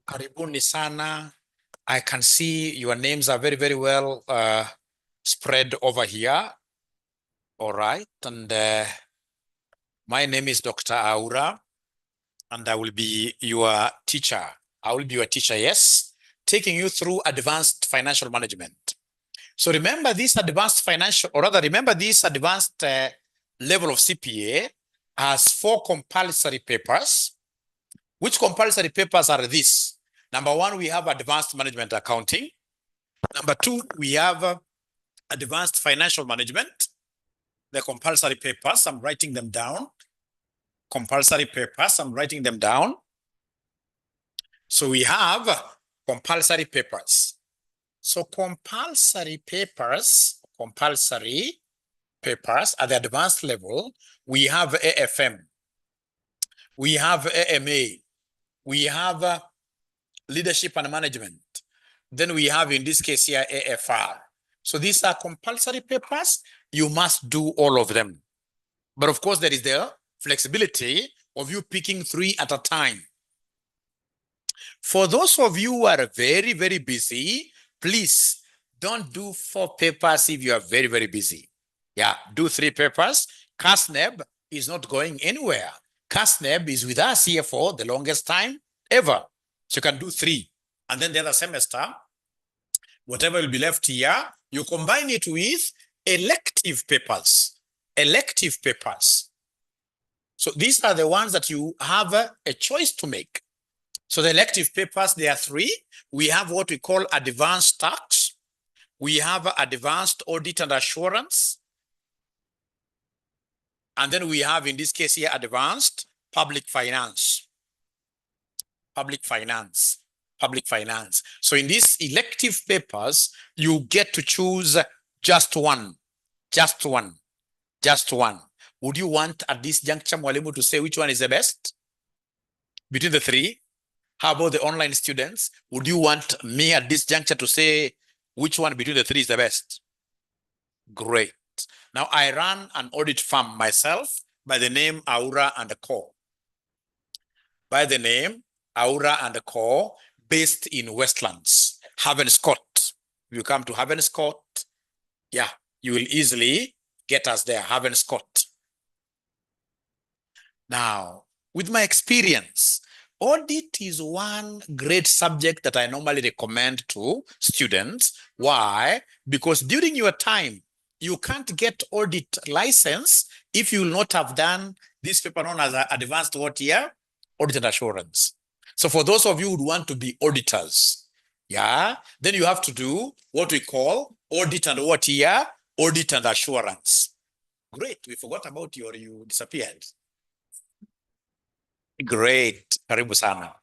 Karibuni sana. I can see your names are very, very well spread over here. All right. And my name is Dr. Aura, and I will be your teacher. I will be your teacher, yes, taking you through advanced financial management. So remember this advanced financial, or rather remember this advanced level of CPA has 4 compulsory papers. Which compulsory papers are these? Number 1, we have advanced management accounting. Number 2, we have advanced financial management. The compulsory papers, I'm writing them down. Compulsory papers, I'm writing them down. So we have compulsory papers. So compulsory papers at the advanced level, we have AFM, we have AMA, we have leadership and management. Then we have, in this case here, AFR. So these are compulsory papers. You must do all of them. But of course, there is the flexibility of you picking 3 at a time. For those of you who are very, very busy, please don't do 4 papers if you are very, very busy. Yeah, do 3 papers. CASNEB is not going anywhere. CASNEB is with us here for the longest time ever. So you can do 3. And then the other semester, whatever will be left here, you combine it with elective papers. Elective papers. So these are the ones that you have a choice to make. So the elective papers, there are 3. We have what we call advanced tax. We have advanced audit and assurance. And then we have, in this case here, advanced public finance. Public finance. Public finance. So in these elective papers, you get to choose just one. Just one. Just one. Would you want at this juncture, Mwalimu, to say which one is the best between the 3? How about the online students? Would you want me at this juncture to say which one between the 3 is the best? Great. Now, I run an audit firm myself by the name Aura and Co. By the name Aura and Co, based in Westlands, Ravenscourt. If you come to Ravenscourt, yeah, you will easily get us there, Ravenscourt. Now, with my experience, audit is one great subject that I normally recommend to students. Why? Because during your time, you can't get audit license if you will not have done this paper known as advanced what year? Audit and assurance. So for those of you who want to be auditors, yeah, then you have to do what we call audit and what year? Audit and assurance. Great, we forgot about you disappeared. Great, karibu sana.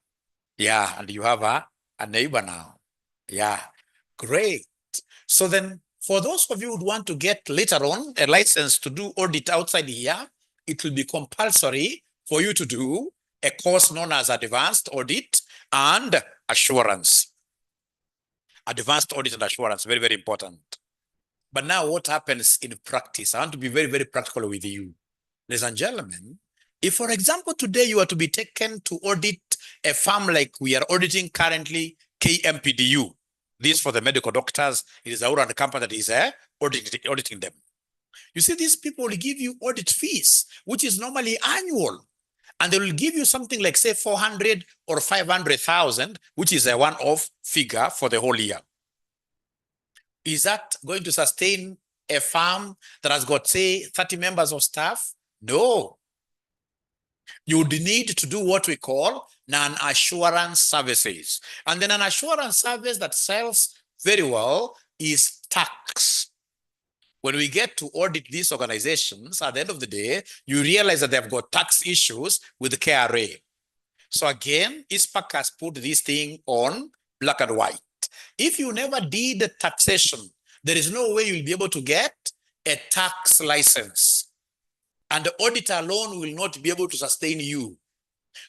Yeah, and you have a neighbor now. Yeah, great. So then, for those of you who want to get later on a license to do audit outside here, it will be compulsory for you to do a course known as Advanced Audit and Assurance. Advanced Audit and Assurance, very, very important. But now what happens in practice? I want to be very, very practical with you. Ladies and gentlemen, if, for example, today you are to be taken to audit a firm like we are auditing currently, KMPDU, this for the medical doctors, it is our company that is auditing them. You see, these people will give you audit fees, which is normally annual. And they will give you something like, say, 400 or 500,000, which is a one-off figure for the whole year. Is that going to sustain a firm that has got, say, 30 members of staff? No. You would need to do what we call non-assurance services. And then an assurance service that sells very well is tax. When we get to audit these organizations, at the end of the day, you realize that they've got tax issues with the KRA. So again, ISPAC has put this thing on black and white. If you never did taxation, there is no way you'll be able to get a tax license. And the audit alone will not be able to sustain you.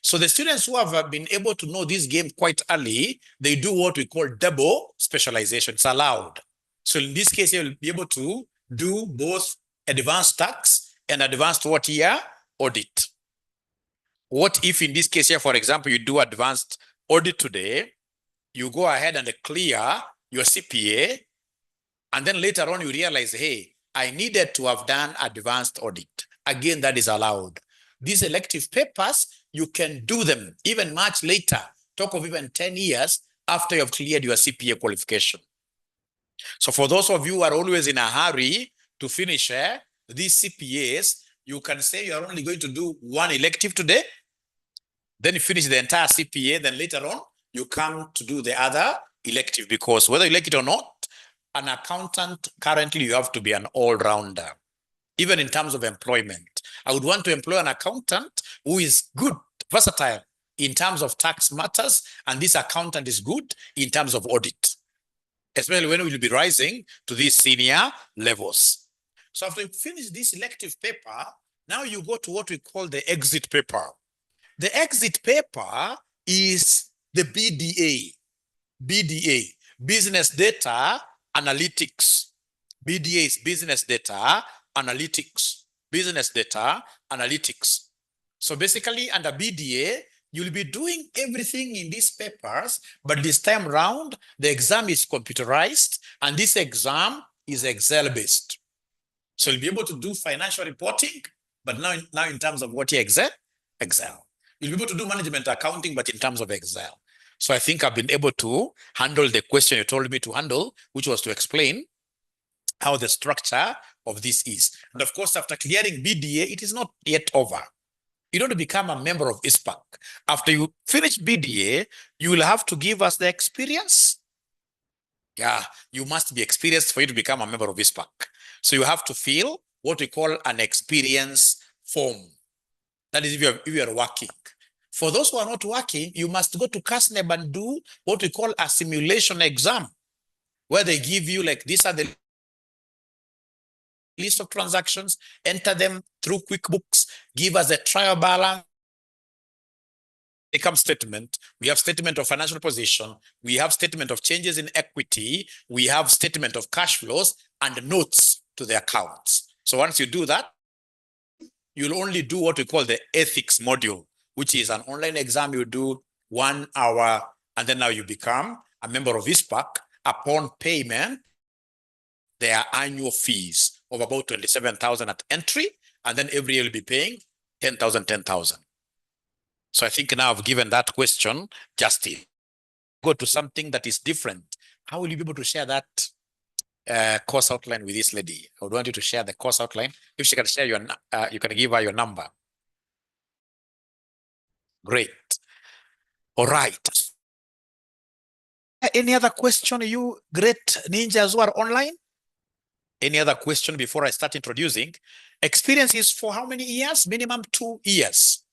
So the students who have been able to know this game quite early, they do what we call double specialization. It's allowed. So in this case, you'll be able to do both advanced tax and advanced what year? Audit. What if in this case here, for example, you do advanced audit today, you go ahead and clear your CPA, and then later on you realize, hey, I needed to have done advanced audit. Again, that is allowed. These elective papers, you can do them even much later. Talk of even 10 years after you have cleared your CPA qualification. So for those of you who are always in a hurry to finish these CPAs, you can say you're only going to do one elective today, then you finish the entire CPA, then later on, you come to do the other elective, because whether you like it or not, an accountant, currently you have to be an all-rounder, even in terms of employment. I would want to employ an accountant who is good, versatile in terms of tax matters, and this accountant is good in terms of audit, especially when we'll be rising to these senior levels. So after you finish this elective paper, now you go to what we call the exit paper. The exit paper is the BDA, Business Data Analytics. BDA is Business Data Analytics, Business Data Analytics. So basically under BDA, you'll be doing everything in these papers, but this time around, the exam is computerized, and this exam is Excel-based. So you'll be able to do financial reporting, but now in terms of what you Excel. You'll be able to do management accounting, but in terms of Excel. So I think I've been able to handle the question you told me to handle, which was to explain how the structure of this is. And of course, after clearing BDA, it is not yet over. You don't become a member of ISPAC. After you finish BDA, you will have to give us the experience. Yeah, you must be experienced for you to become a member of ISPAC. So you have to fill what we call an experience form. That is if you are working. For those who are not working, you must go to CASNEB and do what we call a simulation exam, where they give you like, these are the list of transactions, enter them through QuickBooks, give us a trial balance, income statement, we have statement of financial position, we have statement of changes in equity, we have statement of cash flows, and notes to the accounts. So once you do that, you'll only do what we call the ethics module, which is an online exam. You do 1 hour, and then now you become a member of ISPAC. Upon payment, there are annual fees of about 27,000 at entry, and then every year you'll be paying 10,000. So I think now I've given that question justice. Go to something that is different. How will you be able to share that course outline with this lady? I would want you to share the course outline. If she can share your, you can give her your number. Great. All right. Any other question, you great ninjas who are online? Any other question before I start introducing? Experience is for how many years? Minimum 2 years.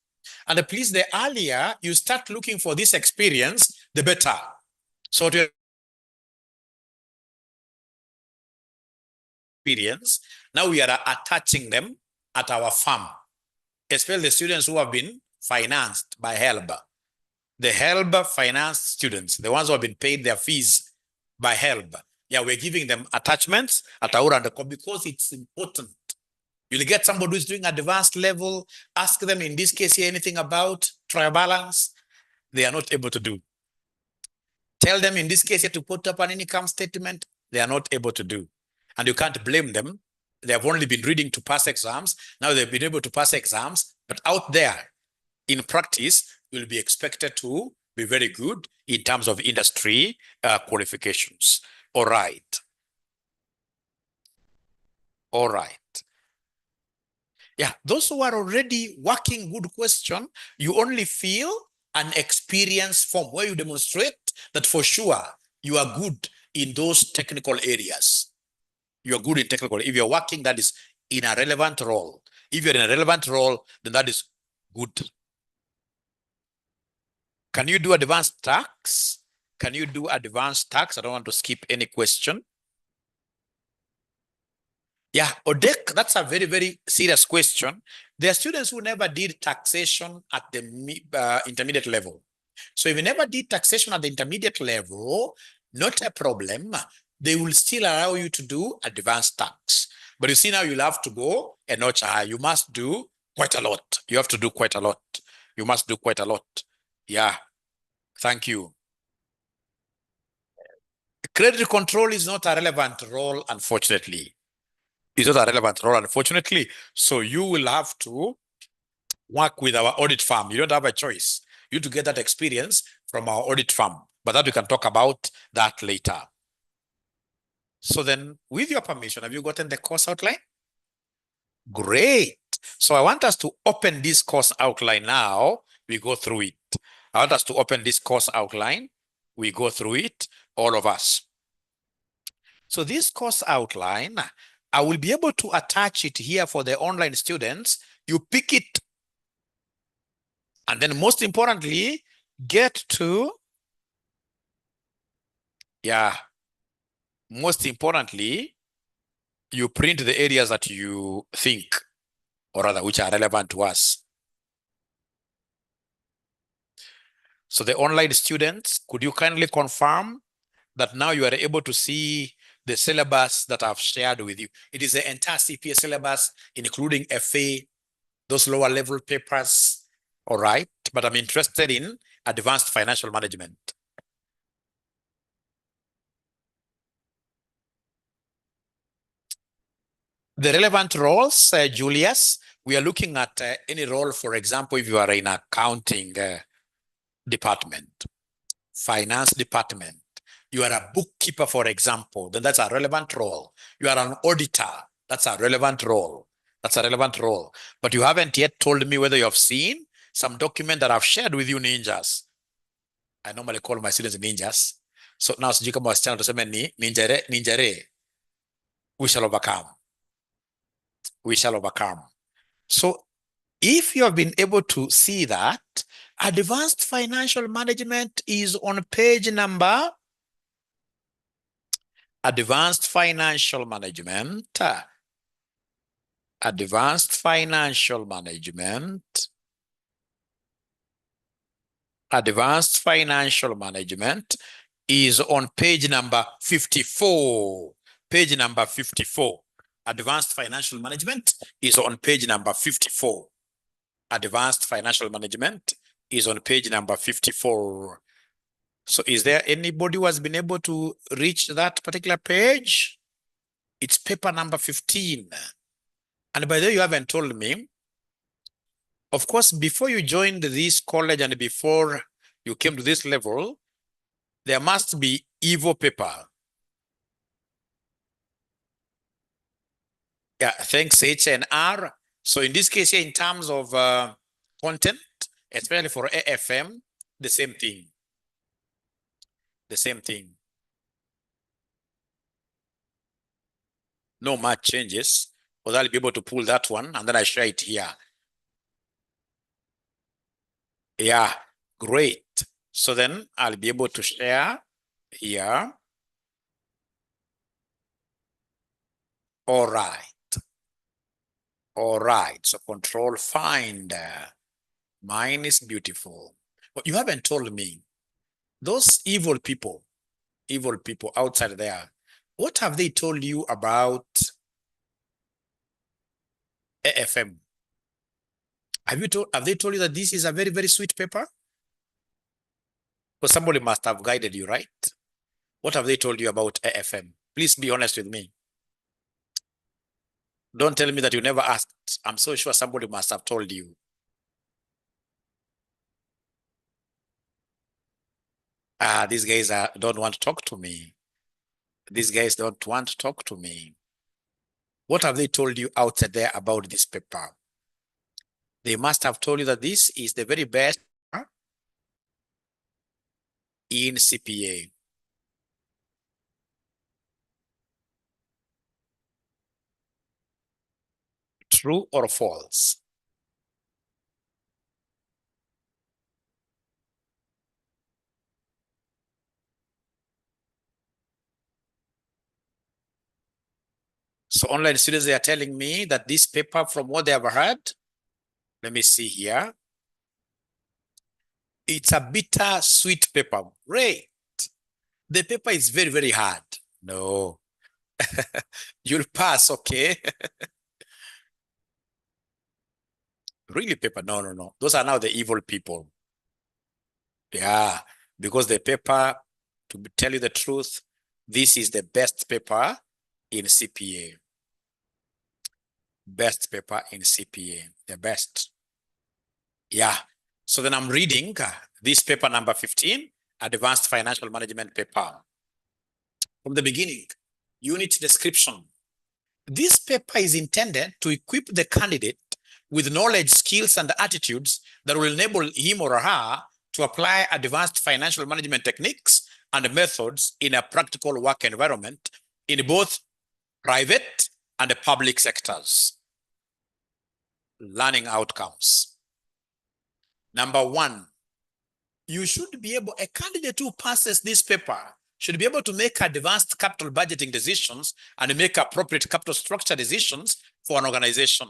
And please, the earlier you start looking for this experience, the better. So to experience, now we are attaching them at our firm, especially the students who have been financed by 𝗕𝗲𝘀. The 𝗕𝗲𝘀 finance students, the ones who have been paid their fees by 𝗕𝗲𝘀. Yeah, we're giving them attachments at our undercover because it's important. You'll get somebody who's doing advanced level, ask them in this case here anything about trial balance, they are not able to do. Tell them in this case here to put up an income statement, they are not able to do. And you can't blame them. They have only been reading to pass exams. Now they've been able to pass exams, but out there in practice, you'll be expected to be very good in terms of industry qualifications. All right. All right. Yeah, those who are already working, good question. You only fill an experience form where you demonstrate that for sure you are good in those technical areas. You are good in technical. If you're working, that is in a relevant role. If you're in a relevant role, then that is good. Can you do advanced tax? Can you do advanced tax? I don't want to skip any question. Yeah, ODEC, that's a very, very serious question. There are students who never did taxation at the intermediate level. So if you never did taxation at the intermediate level, not a problem. They will still allow you to do advanced tax. But you see now you'll have to go a notch higher. You must do quite a lot. You have to do quite a lot. You must do quite a lot. Yeah. Thank you. Credit control is not a relevant role, unfortunately. It's not a relevant role, unfortunately. So you will have to work with our audit firm. You don't have a choice. You to get that experience from our audit firm. But that we can talk about that later. So then, with your permission, have you gotten the course outline? Great. So I want us to open this course outline now. We go through it. I want us to open this course outline. We go through it, all of us. So this course outline, I will be able to attach it here for the online students. You pick it. And then most importantly, get to, most importantly, you print the areas that you think, or rather, which are relevant to us. So the online students, could you kindly confirm that now you are able to see the syllabus that I've shared with you? It is the entire CPA syllabus, including FA, those lower level papers, all right? But I'm interested in advanced financial management. The relevant roles, Julius, we are looking at any role, for example, if you are in accounting department, finance department, you are a bookkeeper, for example, then that's a relevant role. You are an auditor, that's a relevant role. That's a relevant role. But you haven't yet told me whether you have seen some document that I've shared with you, ninjas. I normally call my students ninjas. So now, sijui kama wasichana tuseme ni ninjare. We shall overcome. We shall overcome. So if you have been able to see that, advanced financial management is on page number, advanced financial management, advanced financial management, advanced financial management is on page number 54. Page number 54. Advanced financial management is on page number 54. Advanced financial management is on page number 54. So is there anybody who has been able to reach that particular page? It's paper number 15. And by the way, you haven't told me, of course, before you joined this college and before you came to this level, there must be Evo paper. Yeah, thanks H&R. So in this case here, in terms of content, especially for AFM, the same thing. The same thing. No much changes. But I'll be able to pull that one and then I share it here. Yeah, great. So then I'll be able to share here. All right. All right. So control find. Mine is beautiful. But you haven't told me, those evil people outside there, what have they told you about AFM? Have they told you that this is a very, very sweet paper? Because somebody must have guided you, right? What have they told you about AFM? Please be honest with me. Don't tell me that you never asked. I'm so sure somebody must have told you. These guys don't want to talk to me. These guys don't want to talk to me. What have they told you out there about this paper? They must have told you that this is the very best in CPA. True or false? So online students, they are telling me that this paper, from what they have heard, let me see here. It's a bitter sweet paper. Great. The paper is very, very hard. No. You'll pass, okay? Really paper? No, no, no. Those are now the evil people. Yeah. because the paper, to tell you the truth, this is the best paper in CPA. Best paper in CPA, the best. Yeah. So then I'm reading this paper number 15, Advanced Financial Management paper. From the beginning, unit description. This paper is intended to equip the candidate with knowledge, skills, and attitudes that will enable him or her to apply advanced financial management techniques and methods in a practical work environment in both private and public sectors. Learning outcomes. Number one, you should be able, a candidate who passes this paper should be able to make advanced capital budgeting decisions and make appropriate capital structure decisions for an organization.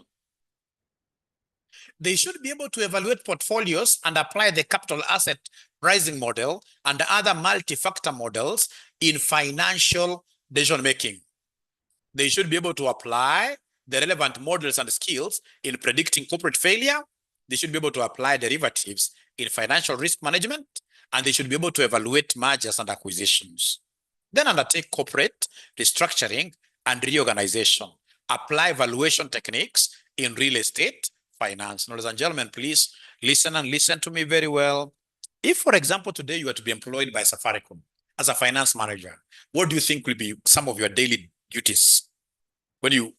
They should be able to evaluate portfolios and apply the capital asset pricing model and other multi-factor models in financial decision making. They should be able to apply the relevant models and skills in predicting corporate failure. They should be able to apply derivatives in financial risk management, and they should be able to evaluate mergers and acquisitions. Then undertake corporate restructuring and reorganization. Apply valuation techniques in real estate finance. Now, ladies and gentlemen, please listen and listen to me very well. If, for example, today you are to be employed by Safaricom as a finance manager, what do you think will be some of your daily duties? When you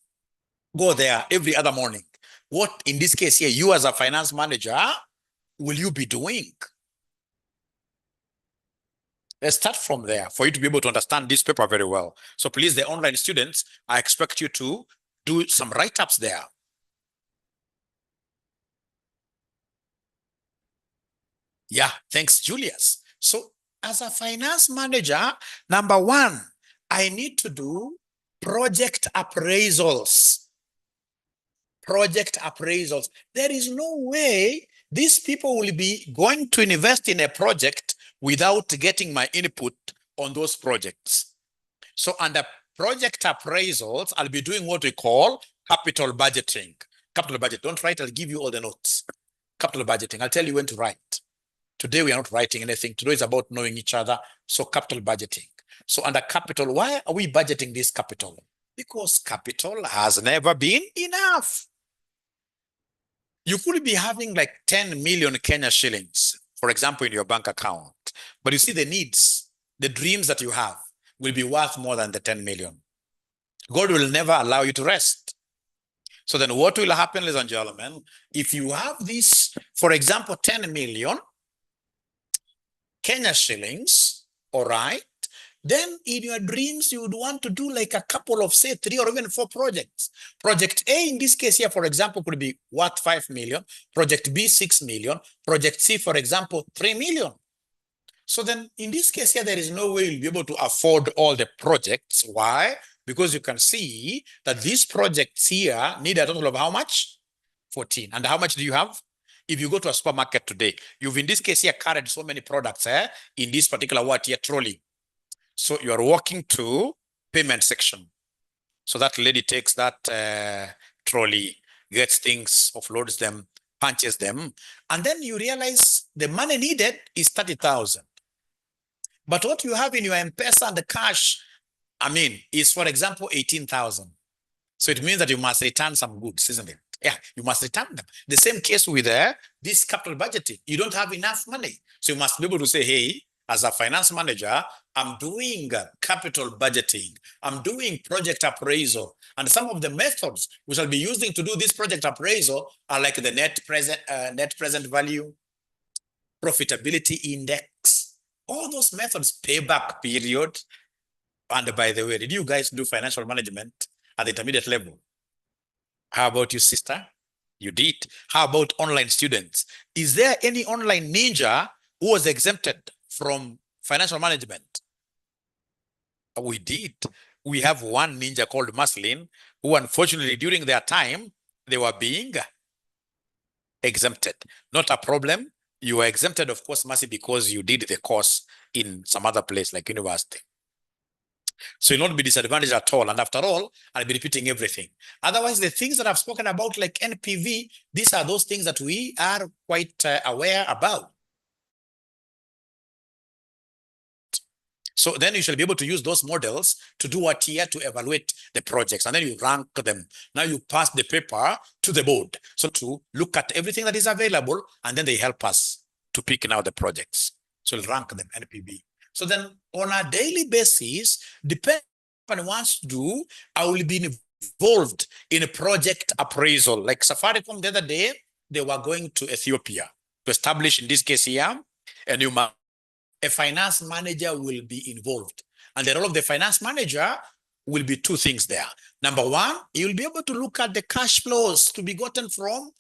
go there every other morning, what in this case here, you as a finance manager, will you be doing? Let's start from there for you to be able to understand this paper very well. So please, the online students, I expect you to do some write-ups there. Yeah, thanks, Julius. So as a finance manager, number one, I need to do project appraisals. Project appraisals. There is no way these people will be going to invest in a project without getting my input on those projects. So under project appraisals, I'll be doing what we call capital budgeting. Capital budget, don't write, I'll give you all the notes. Capital budgeting, I'll tell you when to write. Today we are not writing anything. Today is about knowing each other. So capital budgeting. So under capital, why are we budgeting this capital? Because capital has never been enough. You could be having like 10 million Kenya shillings, for example, in your bank account. But you see the needs, the dreams that you have will be worth more than the 10 million. God will never allow you to rest. So then what will happen, ladies and gentlemen, if you have this, for example, 10 million Kenya shillings, all right, then in your dreams, you would want to do like a couple of, say, 3 or even 4 projects. Project A, in this case here, for example, could be worth 5 million. Project B, 6 million. Project C, for example, 3 million. So then in this case here, there is no way you'll be able to afford all the projects. Why? Because you can see that these projects here need a total of how much? 14. And how much do you have? If you go to a supermarket today, you've in this case here carried so many products in this particular what here trolley. So you are walking to payment section. So that lady takes that trolley, gets things, offloads them, punches them, and then you realize the money needed is 30,000. But what you have in your M-Pesa and the cash, is for example 18,000. So it means that you must return some goods, isn't it? Yeah, you must return them. The same case with this capital budgeting. You don't have enough money. So you must be able to say, hey, as a finance manager, I'm doing capital budgeting. I'm doing project appraisal. And some of the methods we shall be using to do this project appraisal are like the net present value, profitability index, all those methods, payback period. And by the way, did you guys do financial management at the intermediate level? How about you, sister? You did. How about online students? Is there any online ninja who was exempted from financial management? We did. We have one ninja called Maslin, who unfortunately during their time, they were being exempted. Not a problem. You were exempted, of course, Mercy, because you did the course in some other place like university. So you'll not be disadvantaged at all. And after all, I'll be repeating everything. Otherwise, the things that I've spoken about, like NPV, these are those things that we are quite aware about. So then you shall be able to use those models to do what here to evaluate the projects, and then you rank them. Now you pass the paper to the board. So to look at everything that is available, and then they help us to pick now the projects. So we'll rank them, NPB. So then on a daily basis, depending on what I want to do, I will be involved in a project appraisal. Like Safaricom the other day, they were going to Ethiopia to establish, in this case here, a new map. A finance manager will be involved. And the role of the finance manager will be two things there. Number one, he will be able to look at the cash flows to be gotten from,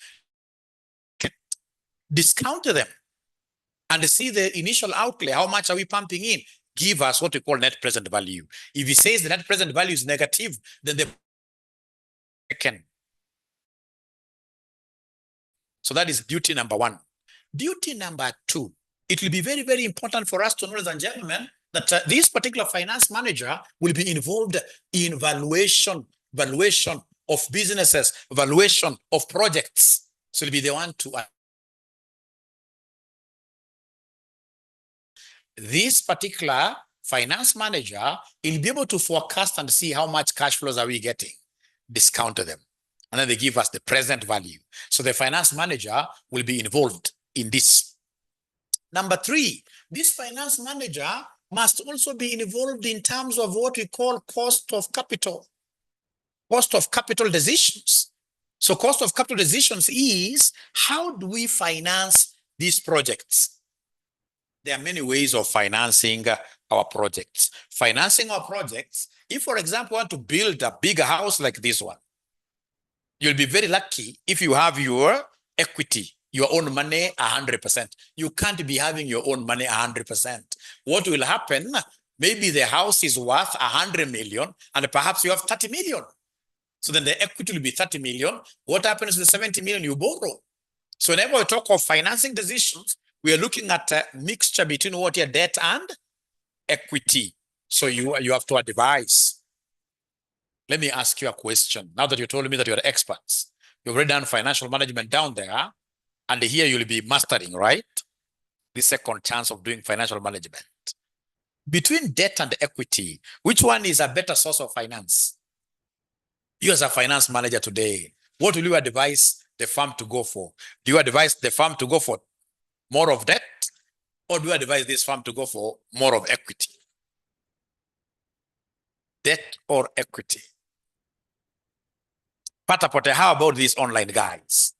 discount them, and see the initial outlay. How much are we pumping in? Give us what we call net present value. If he says the net present value is negative, then the can. So that is duty number one. Duty number two, it will be very, very important for us to know, ladies and gentlemen, that this particular finance manager will be involved in valuation of businesses, valuation of projects. So he'll be the one to this particular finance manager, he'll be able to forecast and see how much cash flows are we getting, discount them, and then they give us the present value. So the finance manager will be involved in this. Number three, this finance manager must also be involved in terms of what we call cost of capital decisions. So cost of capital decisions is, how do we finance these projects? There are many ways of financing our projects. Financing our projects, if, for example, you want to build a big house like this one, you'll be very lucky if you have your equity, your own money 100%. You can't be having your own money 100%. What will happen? Maybe the house is worth 100 million and perhaps you have 30 million. So then the equity will be 30 million. What happens to the 70 million you borrow? So whenever we talk of financing decisions, we are looking at a mixture between what your debt and equity. So you have to advise. Let me ask you a question. Now that you told me that you're experts, you've already done financial management down there, and here you'll be mastering, right? The second chance of doing financial management. Between debt and equity, which one is a better source of finance? You as a finance manager today, what will you advise the firm to go for? Do you advise the firm to go for more of debt, or do you advise this firm to go for more of equity? Debt or equity? Patapote, how about these online guys?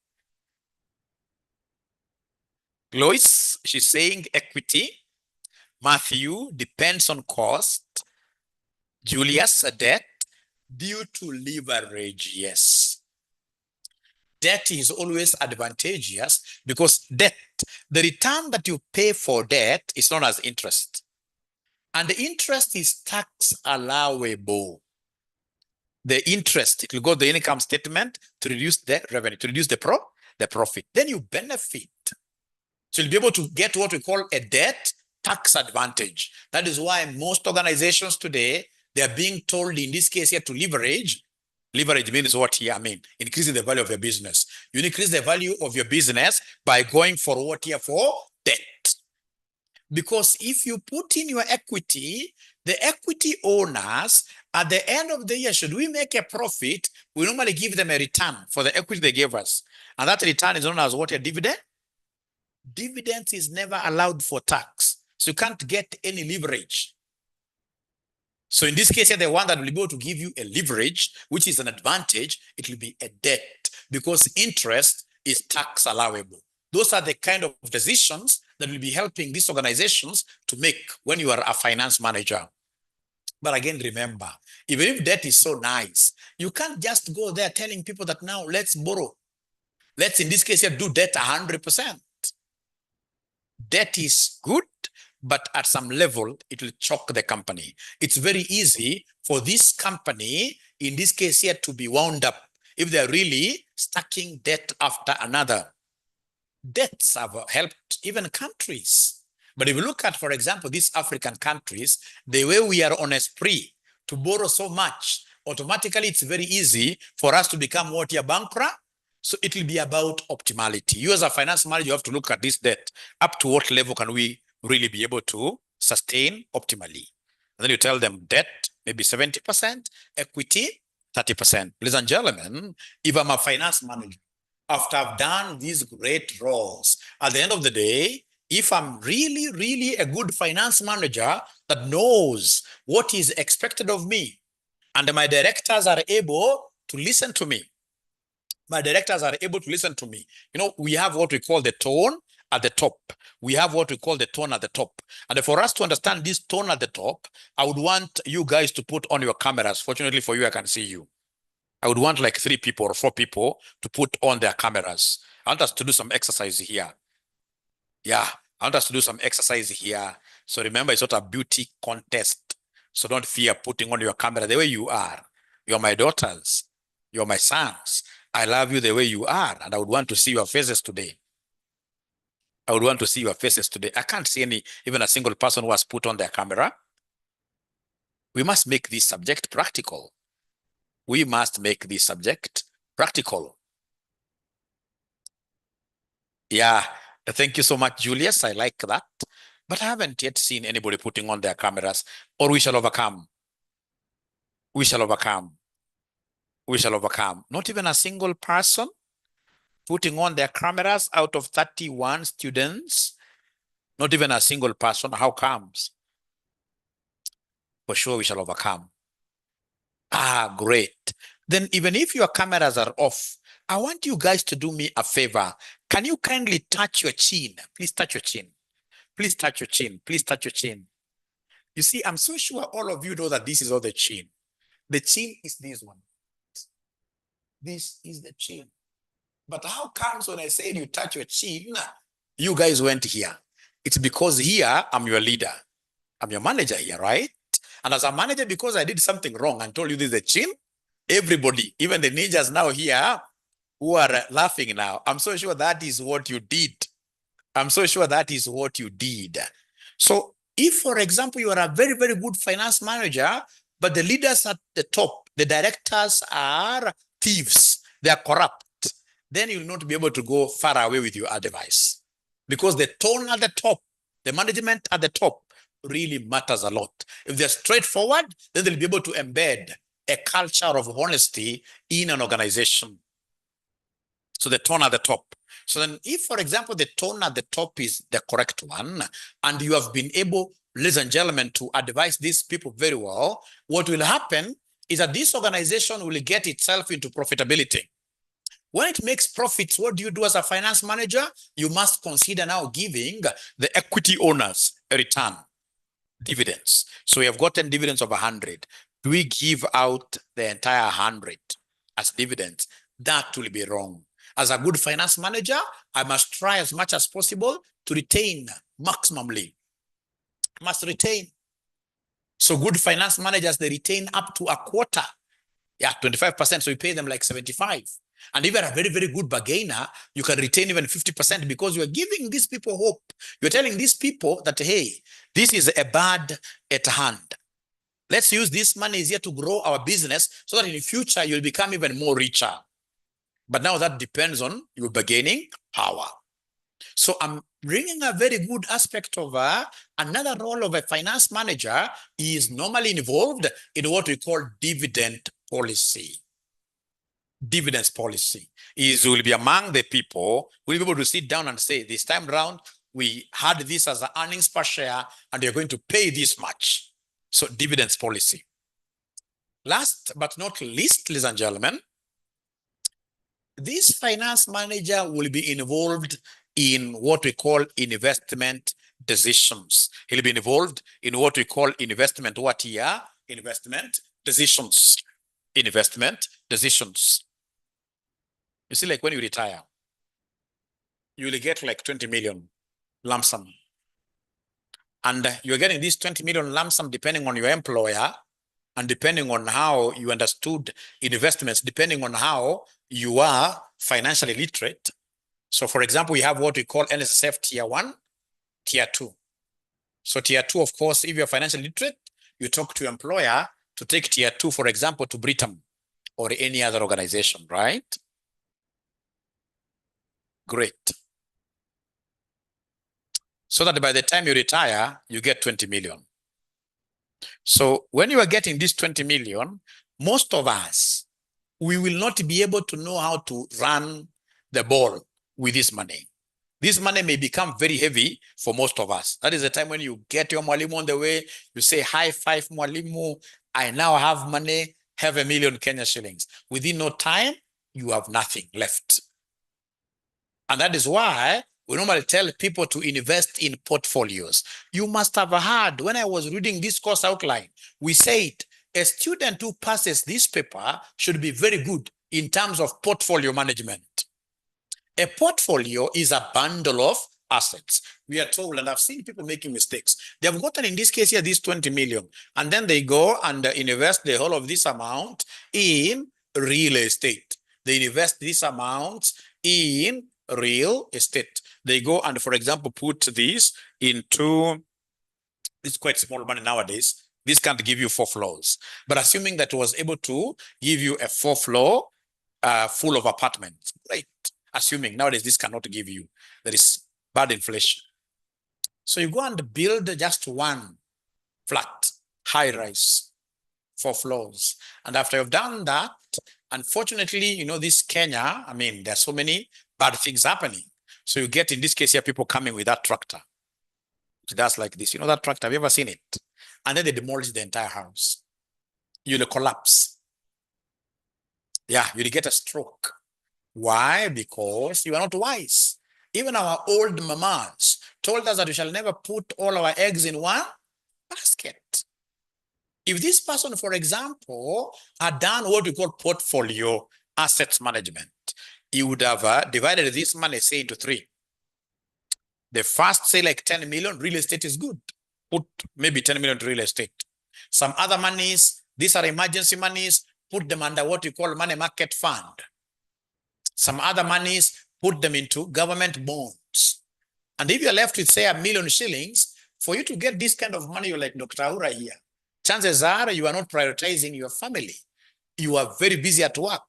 Lois, she's saying equity. Matthew, depends on cost. Julius, debt due to leverage. Yes. Debt is always advantageous because debt, the return that you pay for debt is known as interest. And the interest is tax allowable. The interest, it will go to the income statement to reduce the revenue, to reduce the profit. Then you benefit. So you'll be able to get what we call a debt tax advantage. That is why most organizations today, they are being told in this case here to leverage. Leverage means what here? I mean, increasing the value of your business. You increase the value of your business by going for what here? For debt. Because if you put in your equity, the equity owners, at the end of the year, should we make a profit, we normally give them a return for the equity they gave us. And that return is known as what? A dividend? Dividends is never allowed for tax. So you can't get any leverage. So in this case, the one that will be able to give you a leverage, which is an advantage, it will be a debt because interest is tax allowable. Those are the kind of decisions that will be helping these organizations to make when you are a finance manager. But again, remember, even if debt is so nice, you can't just go there telling people that now let's borrow. Let's, in this case here, do debt 100%. Debt is good, but at some level, it will choke the company. It's very easy for this company, in this case here, to be wound up if they're really stacking debt after another. Debts have helped even countries. But if you look at, for example, these African countries, the way we are on a spree to borrow so much, automatically it's very easy for us to become what here, bankrupt. So it will be about optimality. You as a finance manager, you have to look at this debt. Up to what level can we really be able to sustain optimally? And then you tell them debt, maybe 70%, equity, 30%. Ladies and gentlemen, if I'm a finance manager, after I've done these great roles, at the end of the day, if I'm really, really a good finance manager that knows what is expected of me, and my directors are able to listen to me, we have what we call the tone at the top. We have what we call the tone at the top. And for us to understand this tone at the top, I would want you guys to put on your cameras. Fortunately for you, I can see you. I would want like 3 people or 4 people to put on their cameras. I want us to do some exercise here. Yeah, I want us to do some exercise here. So remember, it's not a beauty contest. So don't fear putting on your camera the way you are. You're my daughters. You're my sons. I love you the way you are. And I would want to see your faces today. I would want to see your faces today. I can't see even a single person who has put on their camera. We must make this subject practical. We must make this subject practical. Yeah, thank you so much, Julius. I like that. But I haven't yet seen anybody putting on their cameras. Or we shall overcome. We shall overcome. We shall overcome. Not even a single person putting on their cameras out of 31 students. Not even a single person. How comes? For sure, we shall overcome. Ah, great. Then even if your cameras are off, I want you guys to do me a favor. Can you kindly touch your chin? Please touch your chin. Please touch your chin. Please touch your chin. You see, I'm so sure all of you know that this is all the chin. The chin is this one. This is the chin. But how comes when I said you touch your chin, you guys went here? It's because here, I'm your leader. I'm your manager here, right? And as a manager, because I did something wrong and told you this is the chin, everybody, even the ninjas now here who are laughing now, I'm so sure that is what you did. I'm so sure that is what you did. So if, for example, you are a very, very good finance manager, but the leaders at the top, the directors are thieves, they are corrupt, then you'll not be able to go far away with your advice. Because the tone at the top, the management at the top really matters a lot. If they're straightforward, then they'll be able to embed a culture of honesty in an organization. So the tone at the top. So then if, for example, the tone at the top is the correct one, and you have been able, ladies and gentlemen, to advise these people very well, what will happen is that this organization will get itself into profitability. When it makes profits, what do you do as a finance manager? You must consider now giving the equity owners a return, dividends. So we have gotten dividends of 100. Do we give out the entire 100 as dividends? That will be wrong. As a good finance manager, I must try as much as possible to retain maximally. I must retain. So good finance managers, they retain up to a quarter. Yeah, 25%. So you pay them like 75. And if you're a very, very good bargainer, you can retain even 50% because you're giving these people hope. You're telling these people that, hey, this is a bird at hand. Let's use this money here to grow our business so that in the future you'll become even more richer. But now that depends on your bargaining power. So I'm bringing a very good aspect of another role of a finance manager is normally involved in what we call dividend policy. Dividends policy is will be among the people who will be able to sit down and say, this time round, we had this as an earnings per share and you're going to pay this much. So dividends policy. Last but not least, ladies and gentlemen, this finance manager will be involved in what we call investment decisions. He'll be involved in what we call investment decisions. Investment decisions. You see, like when you retire, you will get like 20 million lump sum. And you're getting this 20 million lump sum depending on your employer and depending on how you understood investments, depending on how you are financially literate. So for example, we have what we call NSSF tier 1, tier 2. So tier 2, of course, if you're financially literate, you talk to your employer to take tier 2, for example, to Britain or any other organization, right? Great. So that by the time you retire, you get 20 million. So when you are getting this 20 million, most of us, we will not be able to know how to run the ball with this money. This money may become very heavy for most of us. That is the time when you get your mwalimu on the way, you say, high five mwalimu, I now have money, have 1 million Kenya shillings. Within no time, you have nothing left. And that is why we normally tell people to invest in portfolios. You must have heard, when I was reading this course outline, we said a student who passes this paper should be very good in terms of portfolio management. A portfolio is a bundle of assets. We are told, and I've seen people making mistakes. They have gotten, in this case here, this 20 million, and then they go and invest the whole of this amount in real estate. They invest this amount in real estate. They go and, for example, put this into, it's quite small money nowadays. This can't give you 4 floors. But assuming that it was able to give you a 4 floor full of apartments, right? Assuming nowadays this cannot give you, there is bad inflation. So you go and build just one flat, high rise, 4 floors. And after you've done that, unfortunately, you know, this Kenya, I mean, there's so many bad things happening. So you get, in this case here, people coming with that tractor. It does like this. You know that tractor? Have you ever seen it? And then they demolish the entire house. You'll collapse. Yeah, you'll get a stroke. Why? Because you are not wise. Even our old mamas told us that we shall never put all our eggs in one basket. If this person, for example, had done what we call portfolio assets management, he would have divided this money, say, into 3. The first, say, like 10 million, real estate is good. Put maybe 10 million to real estate. Some other monies, these are emergency monies, put them under what you call money market fund. Some other monies, put them into government bonds. And if you're left with, say, 1 million shillings, for you to get this kind of money, you're like Dr. Aura here. Chances are you are not prioritizing your family. You are very busy at work.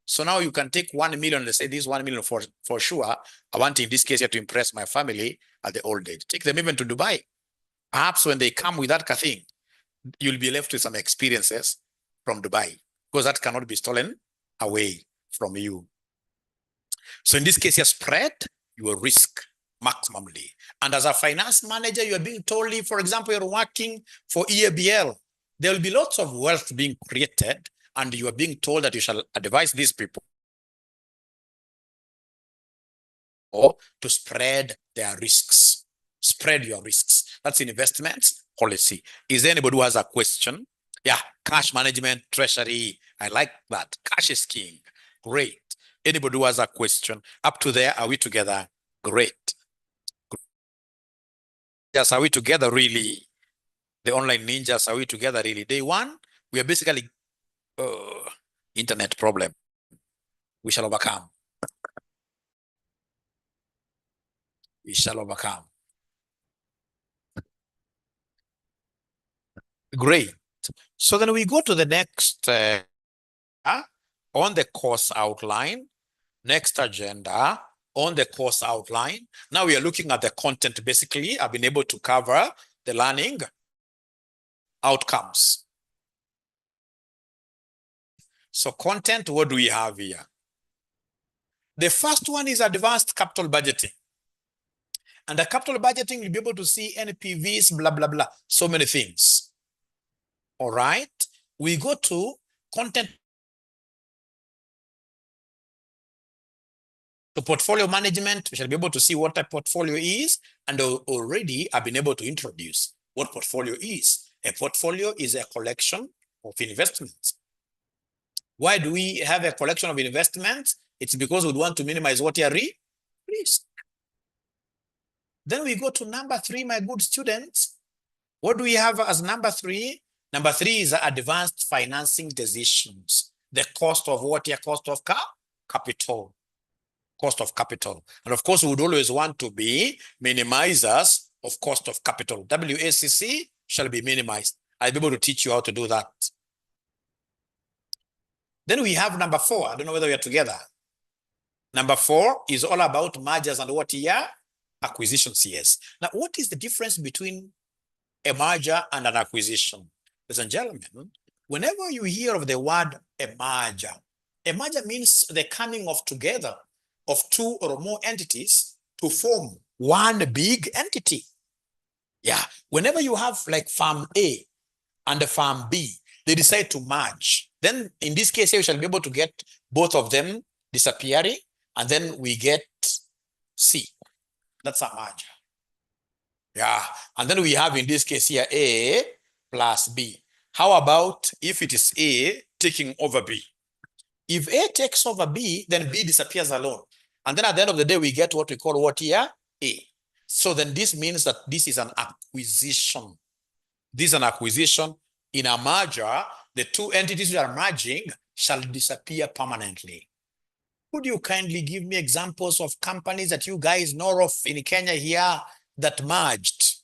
So now you can take 1 million, let's say this 1 million for sure. I want, in this case here, to impress my family at the old age. Take them even to Dubai. Perhaps when they come with that thing, you'll be left with some experiences from Dubai, because that cannot be stolen away from you. So in this case, you spread your risk maximally. And as a finance manager, you are being told, for example, you're working for EABL, there will be lots of wealth being created, and you are being told that you shall advise these people to spread their risks. Spread your risks. That's investments policy. Is there anybody who has a question? Yeah, cash management, treasury. I like that. Cash is king. Great. Anybody who has a question? Up to there, are we together? Great. Yes, are we together really? The online ninjas, are we together really? Day 1, we are basically internet problem. We shall overcome. We shall overcome. Great. So then we go to the next on the course outline. Next agenda on the course outline. Now we are looking at the content. Basically, I've been able to cover the learning outcomes. So content, what do we have here? The first one is advanced capital budgeting. And the capital budgeting, you'll be able to see NPVs, blah, blah, blah. So many things. All right. We go to content. So portfolio management, we shall be able to see what a portfolio is. And already I've been able to introduce what portfolio is. A portfolio is a collection of investments. Why do we have a collection of investments? It's because we want to minimize what your risk. Then we go to number 3, my good students. What do we have as number 3? Number 3 is advanced financing decisions. The cost of what? Your cost of capital. Cost of capital. And of course, we would always want to be minimizers of cost of capital. WACC shall be minimized. I'll be able to teach you how to do that. Then we have number 4. I don't know whether we are together. Number 4 is all about mergers and what here? Acquisitions, yes. Now, what is the difference between a merger and an acquisition. Ladies and gentlemen, whenever you hear of the word a merger means the coming of together of two or more entities to form one big entity. Yeah, whenever you have like farm A and the farm B, they decide to merge. Then in this case, we shall be able to get both of them disappearing, and then we get C. That's a merger. Yeah, and then we have in this case here A plus B. How about if it is A taking over B? If A takes over B, then B disappears alone. And then at the end of the day, we get what we call what here? A. So then this means that this is an acquisition. This is an acquisition. In a merger, the two entities that are merging shall disappear permanently. Could you kindly give me examples of companies that you guys know of in Kenya here that merged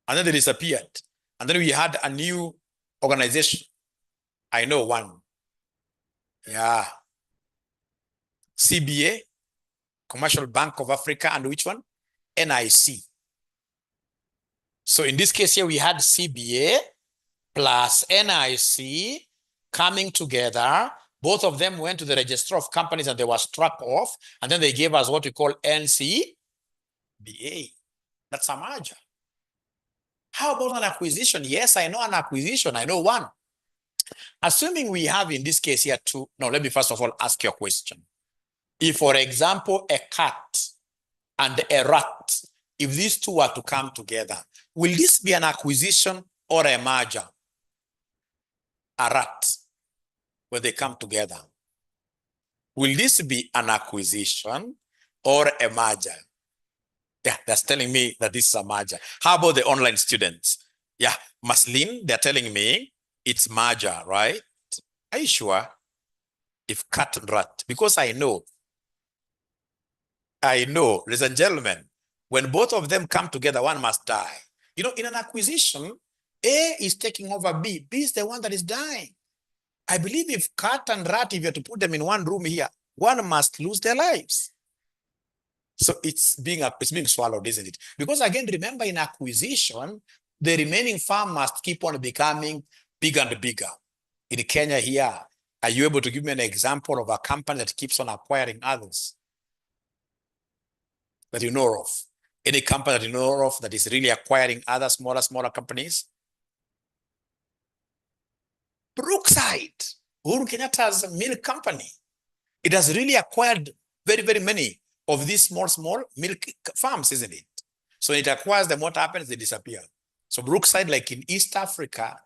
and then they disappeared? And then we had a new organization. I know one. Yeah. CBA, Commercial Bank of Africa, and which one? NIC. So in this case here, we had CBA plus NIC coming together. Both of them went to the register of companies and they were struck off. And then they gave us what we call NCBA. That's a merger. How about an acquisition? Yes, I know an acquisition. I know one. Assuming we have in this case here two. Now, let me first of all ask you a question. If, for example, a cat and a rat, if these two are to come together, will this be an acquisition or a merger? A rat, when they come together. Will this be an acquisition or a merger? Yeah, that's telling me that this is a merger. How about the online students? Yeah, Maslin, they're telling me it's merger, right? Are you sure? If cat and rat, because I know, ladies and gentlemen, when both of them come together, one must die. You know, in an acquisition, A is taking over B. B is the one that is dying. I believe if cat and rat, if you have to put them in one room here, one must lose their lives. So it's being swallowed, isn't it? Because again, remember in acquisition, the remaining farm must keep on becoming bigger and bigger. In Kenya here, are you able to give me an example of a company that keeps on acquiring others that you know of? Any company that you know of that is really acquiring other smaller companies? Brookside, Uhuru Kenyatta's milk company. It has really acquired very many of these small milk farms, isn't it? So it acquires them, what happens? They disappear. So Brookside, like in East Africa,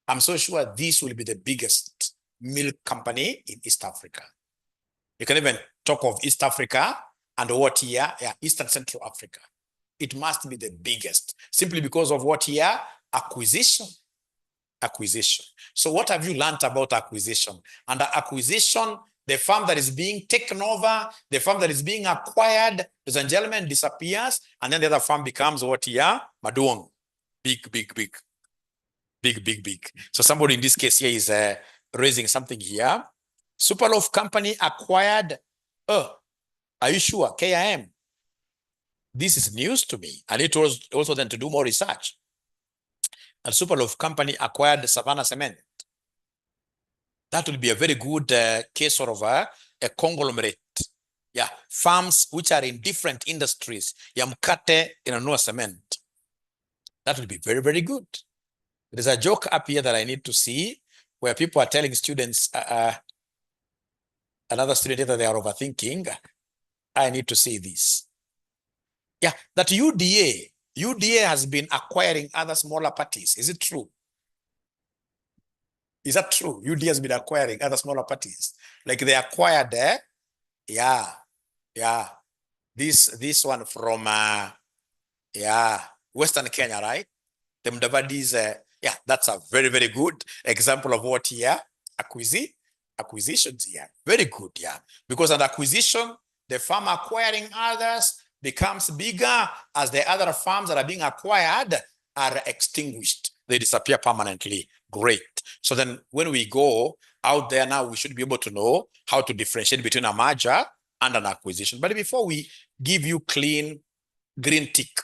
I'm so sure this will be the biggest milk company in East Africa. You can even talk of East Africa and what here? Yeah, East and Central Africa. It must be the biggest, simply because of what here? Acquisition. So what have you learned about acquisition? Under acquisition, the farm that is being taken over, the farm that is being acquired, ladies and gentlemen, disappears, and then the other farm becomes what here? Maduong. Big. So somebody in this case here is raising something here. Superloaf company acquired, are you sure? KIM. This is news to me. I need to also then to do more research. And Superloaf company acquired Savannah Cement. That will be a very good case of a conglomerate. Yeah, farms which are in different industries. Ya mkate inanunua cement. That will be very good. There's a joke up here that I need to see where people are telling students, another student that they are overthinking. I need to see this. Yeah, that UDA has been acquiring other smaller parties. Is it true? Is that true? UDA has been acquiring other smaller parties. Like they acquired yeah. This one from Western Kenya, right? The Mudavadi's yeah, that's a very good example of what here? Acquisitions here. Very good, yeah. Because an acquisition, the farm acquiring others becomes bigger as the other farms that are being acquired are extinguished. They disappear permanently. Great. So then when we go out there now, we should be able to know how to differentiate between a merger and an acquisition. But before we give you clean green tick,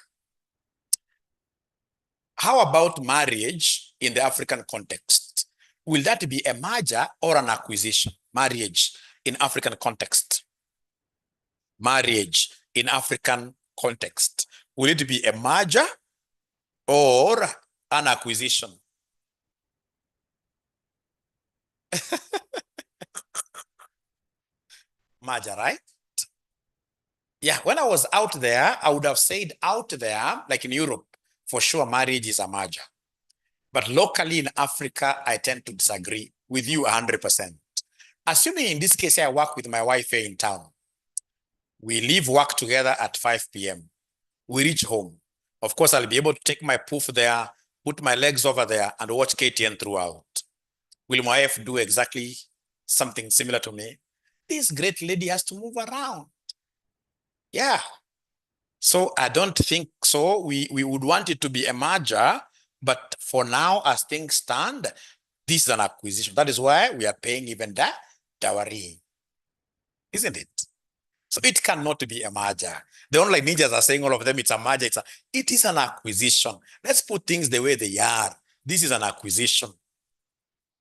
How about marriage in the African context? Will that be a merger or an acquisition? Marriage in African context. Marriage in African context. Will it be a merger or an acquisition? Merger, right? Yeah, when I was out there, I would have said out there, like in Europe, for sure marriage is a merger. But locally in Africa, I tend to disagree with you 100%. Assuming in this case, I work with my wife here in town. We leave work together at 5 p.m. We reach home. Of course, I'll be able to take my poof there, put my legs over there, and watch KTN throughout. Will my wife do exactly something similar to me? This great lady has to move around. Yeah. So I don't think so. We would want it to be a merger, but for now, as things stand, this is an acquisition. That is why we are paying even that dowry, isn't it? So it cannot be a merger. The online ninjas are saying all of them, it's a merger. It is an acquisition. Let's put things the way they are. This is an acquisition.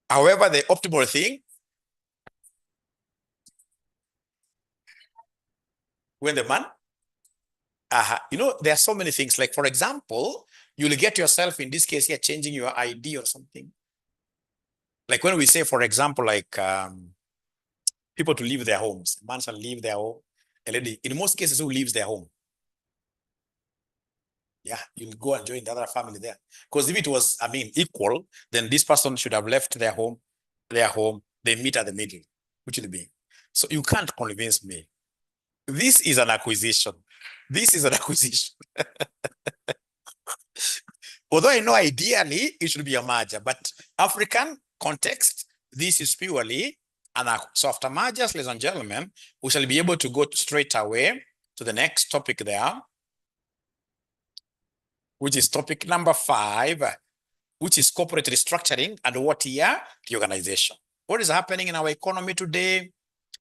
However, the optimal thing, when the man, you know, there are so many things. Like, for example, you'll get yourself, in this case here, changing your ID or something. Like when we say, for example, like people to leave their homes. Man shall leave their home. A lady, in most cases, who leaves their home? Yeah, you'll go and join the other family there. Because if it was, I mean, equal, then this person should have left their home, they meet at the middle, which will be. So you can't convince me. This is an acquisition. This is an acquisition. Although I know ideally it should be a merger, but African context, this is purely an acquisition. So after mergers, ladies and gentlemen, we shall be able to go straight away to the next topic there, which is topic number 5, which is corporate restructuring and what year reorganization. What is happening in our economy today?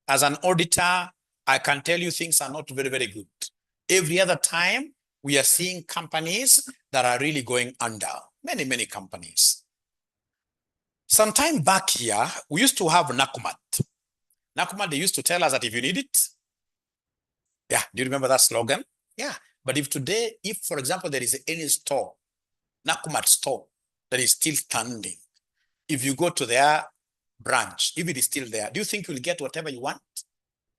As an auditor, I can tell you things are not very, very good. Every other time, we are seeing companies that are really going under. Many, many companies. Some time back here, we used to have NACOMAT. NACOMAT, they used to tell us that if you need it, yeah, do you remember that slogan? Yeah, but if today, if for example, there is any store, NACOMAT store, that is still standing, if you go to their branch, if it is still there, do you think you'll get whatever you want?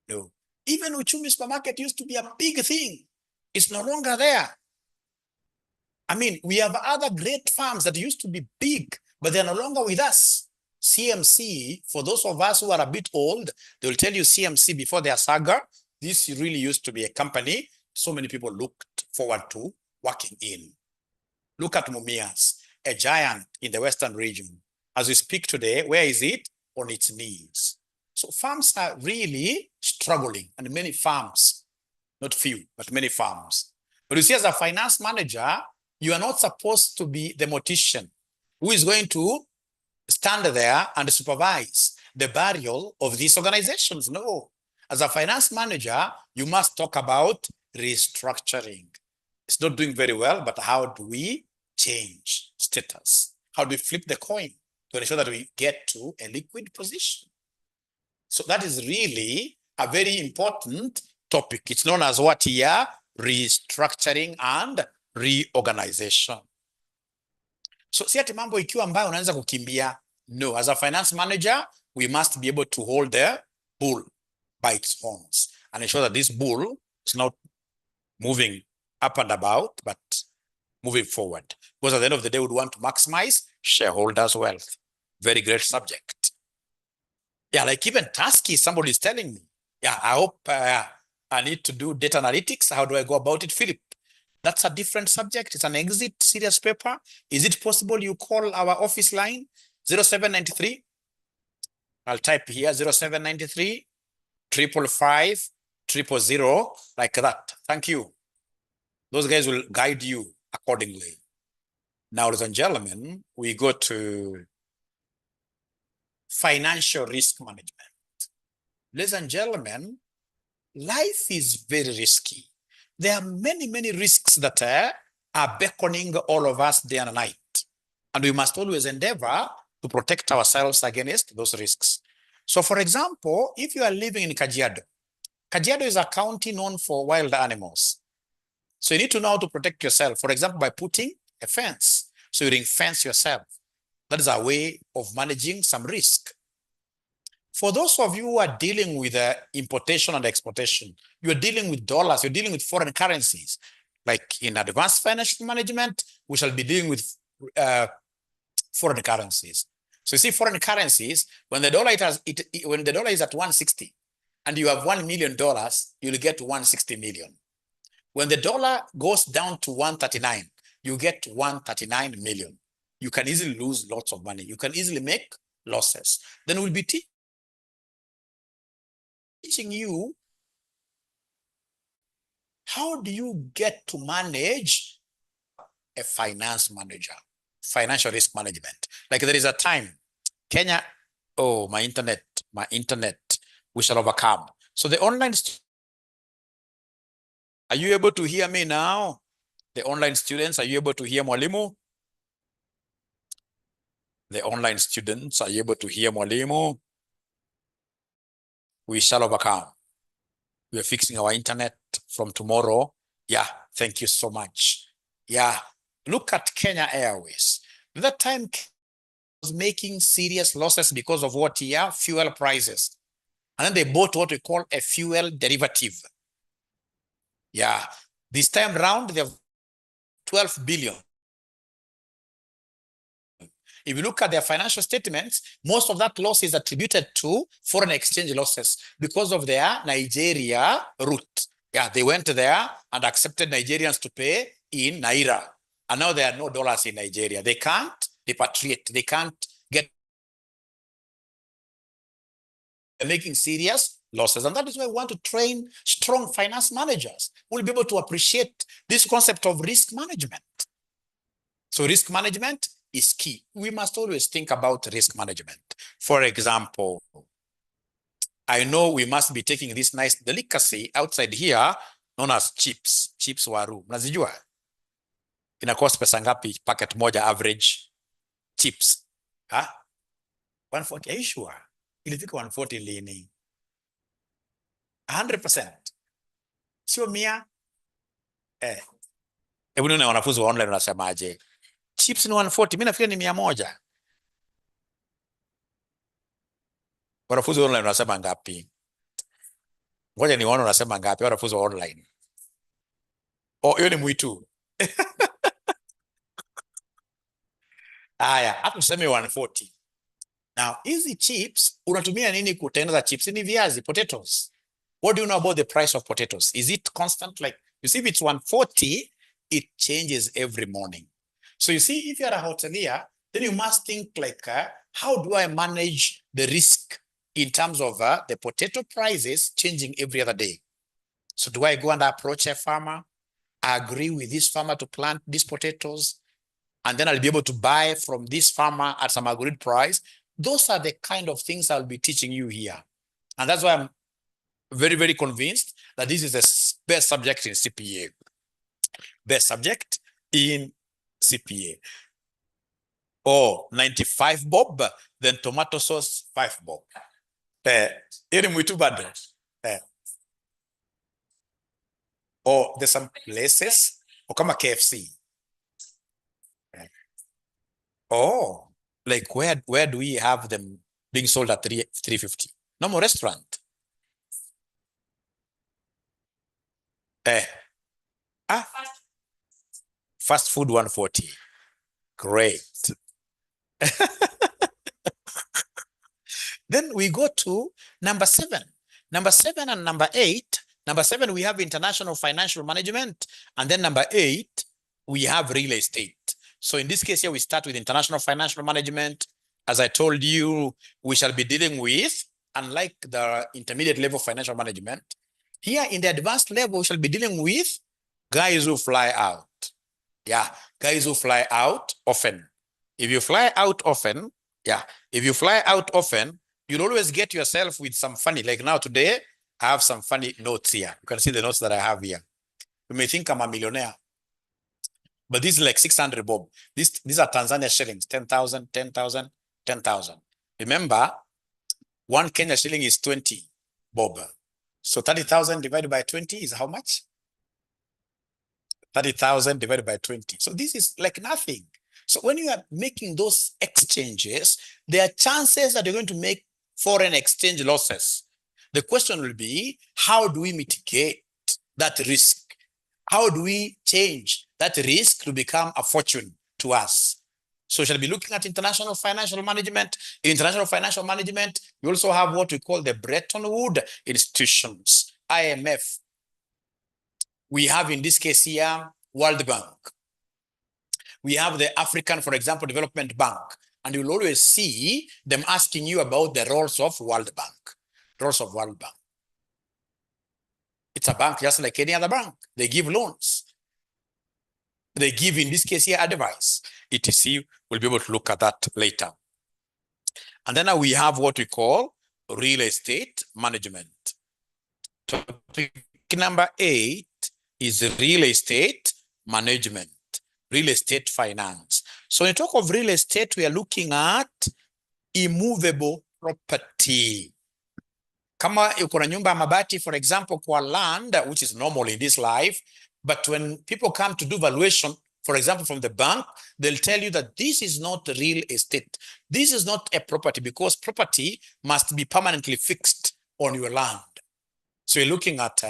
No. Even Uchumi supermarket used to be a big thing. It's no longer there. I mean, we have other great farms that used to be big, but they're no longer with us. CMC, for those of us who are a bit old, they will tell you CMC before their saga, this really used to be a company so many people looked forward to working in. Look at Mumias, a giant in the Western region. As we speak today, where is it? On its knees. So farms are really struggling, and many farms, not few, but many farms. But you see, as a finance manager, you are not supposed to be the mortician who is going to stand there and supervise the burial of these organizations. No. As a finance manager, you must talk about restructuring. It's not doing very well, but how do we change status? How do we flip the coin to ensure that we get to a liquid position? So that is really a very important topic. It's known as what here? Restructuring and reorganization. So si ati mambo ikiwa ambayo unaanza kukimbia. No, as a finance manager, we must be able to hold the bull by its horns and ensure that this bull is not moving up and about, but moving forward. Because at the end of the day, we would want to maximize shareholders' wealth. Very great subject. Yeah, like even Tasky, somebody is telling me, yeah, I hope I need to do data analytics. How do I go about it, Philip? That's a different subject. It's an exit serious paper. Is it possible you call our office line 0793? I'll type here 0793 555 000, like that. Thank you. Those guys will guide you accordingly. Now, ladies and gentlemen, we go to financial risk management. Ladies and gentlemen, life is very risky. There are many, many risks that are beckoning all of us day and night. And we must always endeavor to protect ourselves against those risks. So for example, if you are living in Kajiado, Kajiado is a county known for wild animals. So you need to know how to protect yourself. For example, by putting a fence. So you ring fence yourself. That is a way of managing some risk. For those of you who are dealing with importation and exportation, you're dealing with dollars, you're dealing with foreign currencies. Like in advanced financial management, we shall be dealing with foreign currencies. So you see, foreign currencies, when the dollar is at 160 and you have $1 million, you'll get 160 million. When the dollar goes down to 139, you get 139 million. You can easily lose lots of money. You can easily make losses. Then we'll be teaching you how do you get to manage a finance manager, financial risk management. Like there is a time, Kenya, oh, my internet, we shall overcome. So the online, are you able to hear me now? The online students, are you able to hear Mwalimu? The online students, are you able to hear Mwalimu? We shall overcome. We are fixing our internet from tomorrow. Yeah, thank you so much. Yeah, look at Kenya Airways. That time was making serious losses because of what here? Fuel prices. And then they bought what we call a fuel derivative. Yeah, this time round, they have 12 billion. If you look at their financial statements, most of that loss is attributed to foreign exchange losses because of their Nigeria route. Yeah, they went there and accepted Nigerians to pay in Naira. And now there are no dollars in Nigeria. They can't repatriate. They can't get. They're making serious losses. And that is why we want to train strong finance managers who will be able to appreciate this concept of risk management. So risk management is key. We must always think about risk management. For example, I know we must be taking this nice delicacy outside here known as chips waru. Mnazijua? Ina cost pesa ngapi packet moja average chips? Huh? 140, are you sure? Ilifika 140 lini? 100%. Sio mia? Hebu nione wanafunzi wa online wanasemaje. Chips ni 140, mimi nafikiri ni 100. Wanafunzi wa online wanasema ngapi? Ngoja nione wanasema ngapi wanafunzi wa online. Oh, hiyo ni mwitu. Haya, hapo tuseme 140. Now, hizi chips, unatumia nini kutengeneza chips? Ni viazi, potatoes. What do you know about the price of potatoes? Is it constant? Like, you see, if it's 140, it changes every morning. So you see, if you're a hotelier, then you must think like, how do I manage the risk in terms of the potato prices changing every other day? So do I go and approach a farmer? I agree with this farmer to plant these potatoes, and then I'll be able to buy from this farmer at some agreed price. Those are the kind of things I'll be teaching you here. And that's why I'm very, very convinced that this is the best subject in CPA. Best subject in CPA. Oh, 95 bob, then tomato sauce, 5 bob. Or there's some places, or come a KFC. Oh, like where do we have them being sold at 350? No more restaurant. Fast food 140. Great. Then we go to number 7. Number 7 and number 8. Number 7, we have international financial management. And then number 8, we have real estate. So in this case here, we start with international financial management. As I told you, we shall be dealing with, unlike the intermediate level financial management, here in the advanced level, we shall be dealing with guys who fly out. Yeah, guys who fly out often. If you fly out often, you'll always get yourself with some funny, like now today, I have some funny notes here. You can see the notes that I have here. You may think I'm a millionaire. But this is like 600 bob. These are Tanzania shillings, 10,000, 10,000, 10,000. Remember, one Kenya shilling is 20 bob. So 30,000 divided by 20 is how much? 30,000 divided by 20. So this is like nothing. So when you are making those exchanges, there are chances that you're going to make foreign exchange losses. The question will be, how do we mitigate that risk? How do we change that risk to become a fortune to us? So we shall be looking at international financial management. In international financial management, we also have what we call the Bretton Woods institutions, IMF. We have in this case here, World Bank. We have the African, for example, Development Bank. And you'll always see them asking you about the roles of World Bank. Roles of World Bank. It's a bank just like any other bank. They give loans. They give, in this case here, advice. etc. We'll be able to look at that later. And then we have what we call real estate management. Topic number 8 is real estate management, real estate finance. So when you talk of real estate, we are looking at immovable property. Kama uko na nyumba mabati, for example, kwa land, which is normal in this life, but when people come to do valuation, for example, from the bank, they'll tell you that this is not real estate. This is not a property because property must be permanently fixed on your land. So you're looking at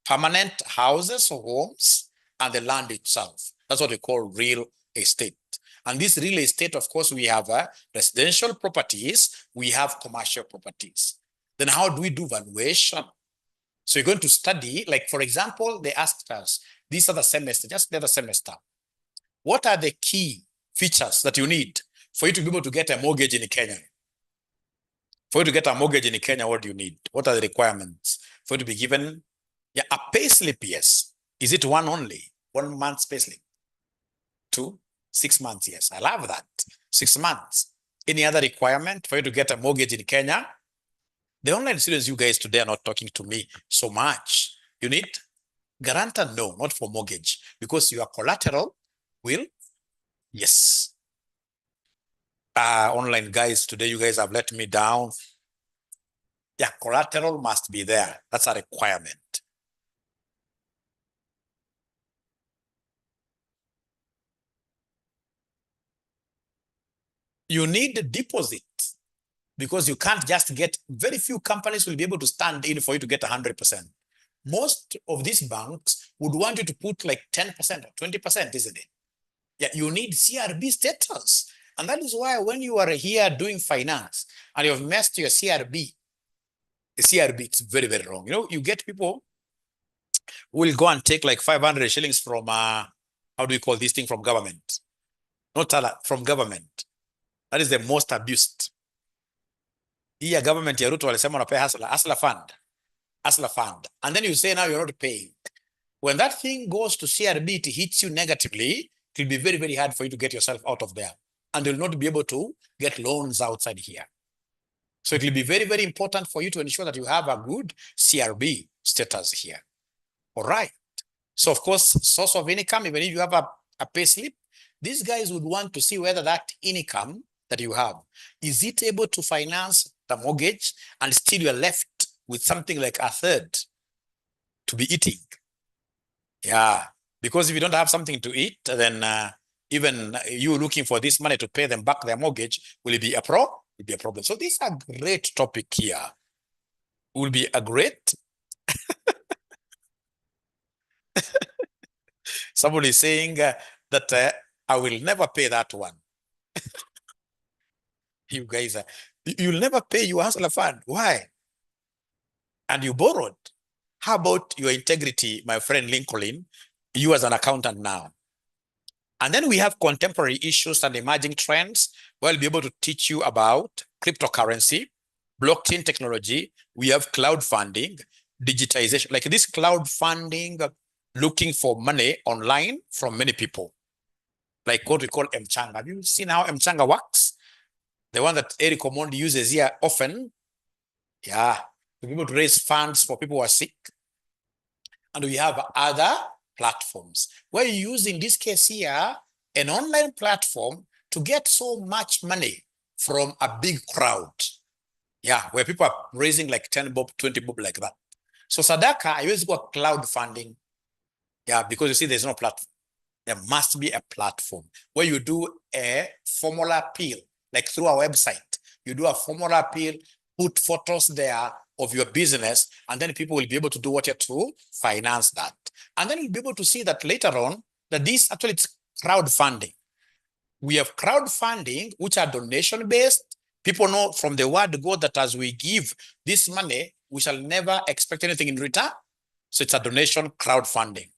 permanent houses or homes and the land itself. That's what we call real estate. And this real estate, of course, we have residential properties, we have commercial properties. Then how do we do valuation? So you're going to study, like, for example, they asked us, this other semester, just the other semester, what are the key features that you need for you to be able to get a mortgage in Kenya? For you to get a mortgage in Kenya, what do you need? What are the requirements? For you to be given a pay slip, yes. Is it one only? 1 month's pay slip? 2? 6 months, yes. I love that. 6 months. Any other requirement for you to get a mortgage in Kenya? The online students, you guys today are not talking to me so much. You need guarantor? No, not for mortgage, because your collateral will, yes. Online guys, today you guys have let me down. Yeah, collateral must be there. That's a requirement. You need a deposit because you can't just get, very few companies will be able to stand in for you to get 100%. Most of these banks would want you to put like 10% or 20%, isn't it? Yeah, you need CRB status. And that is why when you are here doing finance and you've messed your CRB, it's very, very wrong. You know, you get people who will go and take like 500 shillings from, how do we call this thing, from government? Not from government. That is the most abused. Here government ya Ruto walisema unapay hustler fund. And then you say now you're not paying. When that thing goes to CRB, it hits you negatively, it will be very, very hard for you to get yourself out of there. And you'll not be able to get loans outside here. So it will be very, very important for you to ensure that you have a good CRB status here. All right. So of course, source of income, even if you have a pay slip, these guys would want to see whether that income that you have, is it able to finance the mortgage and still you're left with something like a third to be eating. Yeah, because if you don't have something to eat, then even you looking for this money to pay them back their mortgage, will it be a problem? Will be a problem. So this is a great topic here. Will be a great. Somebody is saying that I will never pay that one. You guys, you'll never pay your hustler fund. Why? And you borrowed. How about your integrity, my friend Lincoln? You as an accountant now. And then we have contemporary issues and emerging trends. We'll be able to teach you about cryptocurrency, blockchain technology. We have cloud funding, digitization, like this cloud funding, looking for money online from many people, like what we call 𝗕𝗲𝘀𝗻. Have you seen how 𝗕𝗲𝘀𝗃 works? The one that Eric Omondi uses here often. Yeah, to be able to raise funds for people who are sick. And we have other platforms, where you use, in this case here, an online platform to get so much money from a big crowd. Yeah, where people are raising like 10 bob, 20 bob, like that. So Sadaka, I use what crowdfunding. Yeah, because you see, there's no platform. There must be a platform where you do a formula appeal, like through our website. You do a formula appeal, put photos there of your business, and then people will be able to do what you have to finance that. And then you'll be able to see that later on, that this actually it's crowdfunding. We have crowdfunding, which are donation-based. People know from the word go that as we give this money, we shall never expect anything in return. So it's a donation crowdfunding.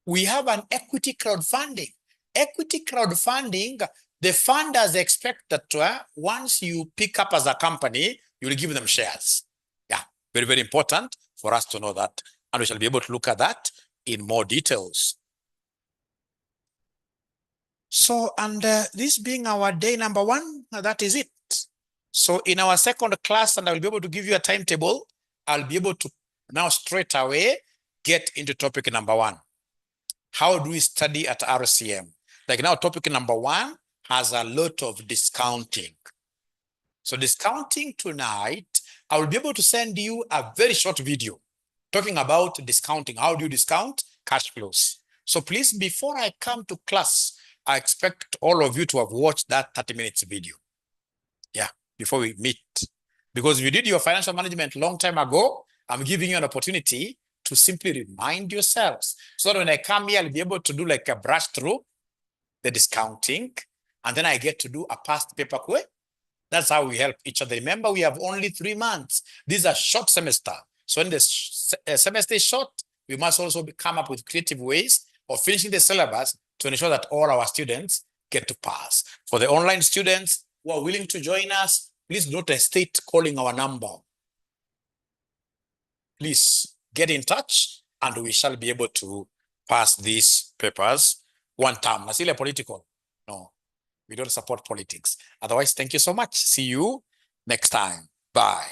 We have an equity crowdfunding. Equity crowdfunding, the funders expect that once you pick up as a company, you'll give them shares. Yeah, very, very important for us to know that. And we shall be able to look at that in more details. So, and this being our day number 1, that is it. So in our second class, and I will be able to give you a timetable, I'll be able to now straight away get into topic number 1. How do we study at RCM? Like now, topic number 1 has a lot of discounting. So discounting tonight, I will be able to send you a very short video talking about discounting. How do you discount cash flows? So please, before I come to class, I expect all of you to have watched that 30 minutes video. Yeah, before we meet. Because if you did your financial management a long time ago, I'm giving you an opportunity to simply remind yourselves, so that when I come here, I'll be able to do like a brush through the discounting, and then I get to do a past paper quiz. That's how we help each other. Remember, we have only 3 months. These are short semester. So when the semester is short, we must also come up with creative ways of finishing the syllabus to ensure that all our students get to pass. For the online students who are willing to join us, please don't hesitate calling our number. Please get in touch, and we shall be able to pass these papers one term. Not political. No, we don't support politics. Otherwise, thank you so much. See you next time. Bye.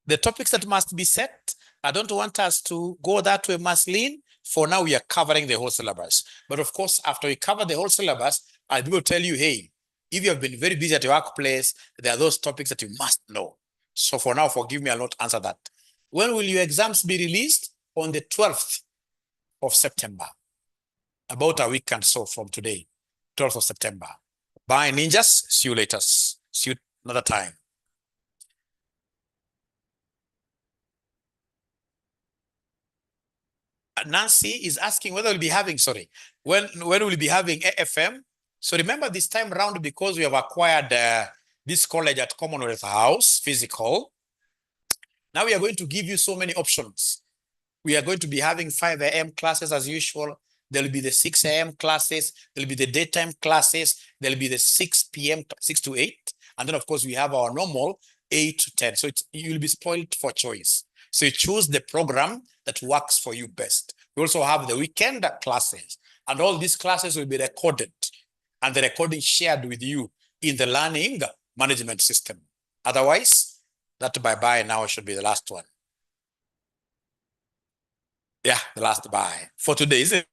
The topics that must be set, I don't want us to go that way, Marceline. For now, we are covering the whole syllabus. But of course, after we cover the whole syllabus, I'll be able to tell you, hey, if you have been very busy at your workplace, there are those topics that you must know. So for now, forgive me, I'll not answer that. When will your exams be released? On the 12th of September. About a week and so from today, 12th of September. Bye, ninjas. See you later. See you another time. Nancy is asking whether we'll be having, when we'll be having AFM. So remember this time around, because we have acquired this college at Commonwealth House, physical, now we are going to give you so many options. We are going to be having 5 a.m. classes as usual. There'll be the 6 a.m. classes. There'll be the daytime classes. There'll be the 6 p.m., 6 to 8. And then, of course, we have our normal 8 to 10. So you'll be spoiled for choice. So you choose the program that works for you best. We also have the weekend classes. And all these classes will be recorded. And the recording shared with you in the learning management system. Otherwise, that bye-bye now should be the last one. Yeah, the last bye for today, isn't it?